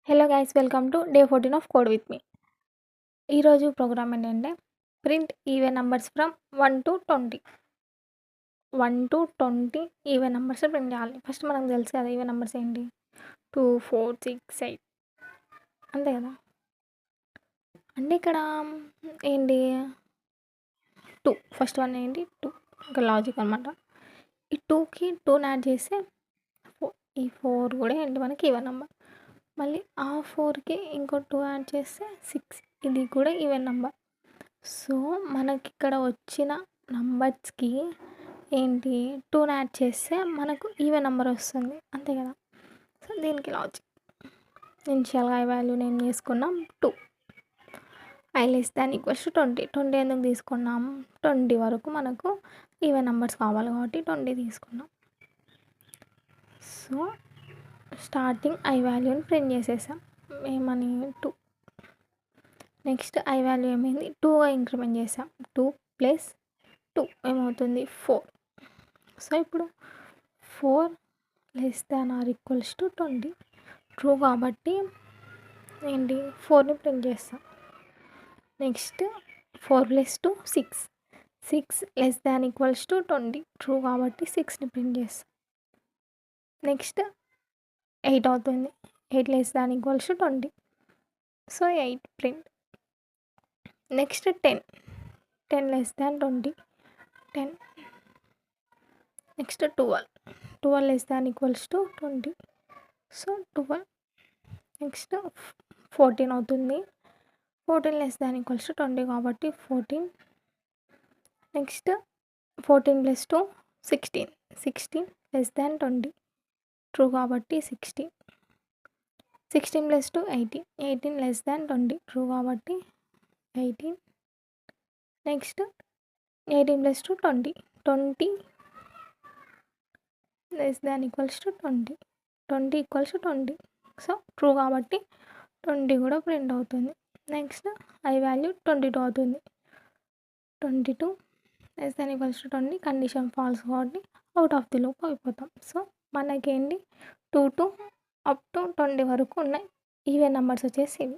Hello guys, welcome to day 14 of code with me. ఈరోజు program ఏంటంటే print even numbers from 1 to 20. 1 to 20 even numbers print చేయాలి. First మనకు తెలుసు కదా even numbers ఏంటి, 2, 4, 6, 8 అంతే కదా. అంటే ఇక్కడ ఏంటి 2, ఫస్ట్ వన్ ఏంటి 2, ఇంకా లాజిక్ అనమాట. ఈ 2కి 2 యాడ్ చేస్తే 4, ఈ 4 కూడా ఏంటి మనకి ఈవెన్ నెంబర్. మళ్ళీ ఆ 4కి ఇంకో 2 యాడ్ చేస్తే 6, ఇది కూడా ఈవెన్ నెంబర్. సో మనకి ఇక్కడ వచ్చిన నంబర్స్కి ఏంటి 2 యాడ్ చేస్తే మనకు ఈవెన్ నెంబర్ వస్తుంది, అంతే కదా. సో దీనికి లాజిక్ ఇనిషియల్గా ఐ వాల్యూ నేమ్ చేసుకున్నాం 2, i less than equals to 20. 20 ఎందుకు తీసుకున్నాం, 20 వరకు మనకు ఈవెన్ నెంబర్స్ కావాలి కాబట్టి 20 తీసుకున్నాం. సో స్టార్టింగ్ ఐ వాల్యూని ప్రింట్ చేసేసాం, ఏమని 2. నెక్స్ట్ ఐ వాల్యూ ఏమైంది 2గా ఇంక్రిమెంట్ చేసాం, 2 + 2 ఏమవుతుంది 4. సో ఇప్పుడు 4 less than or equals to 20 true కాబట్టి ఏంటి 4ని ప్రింట్ చేస్తాం. Next 4 + 2 6, 6 less than equals to 20 true కాబట్టి 6ని ప్రింట్ చేస్తాం. నెక్స్ట్ 8 అవుతుంది, 8 less than equals to 20, so 8 print. Next 10, 10 less than 20, 10. Next 12, 12 less than equals to 20, so 12. Next 14 అవుతుంది, 14 less than equals to 20 కాబట్టి 14. Next 14 + 2 16, 16 less than 20 true కాబట్టి 16. 16 + 2 18, 18 less than 20 true కాబట్టి 18. Next 18 + 2 20, 20 less than equals to 20, 20 equals to 20, so true కాబట్టి 20 కూడా print అవుతుంది. Next I value 22 అవుతుంది, 22 less than equals to 20 condition false కాబట్టి out of the loop అయిపోతాం. So మనకేంటి 2 to up to 20 వరకు ఉన్నాయి ఈవెన్ నెంబర్స్ వచ్చేసి ఇవి.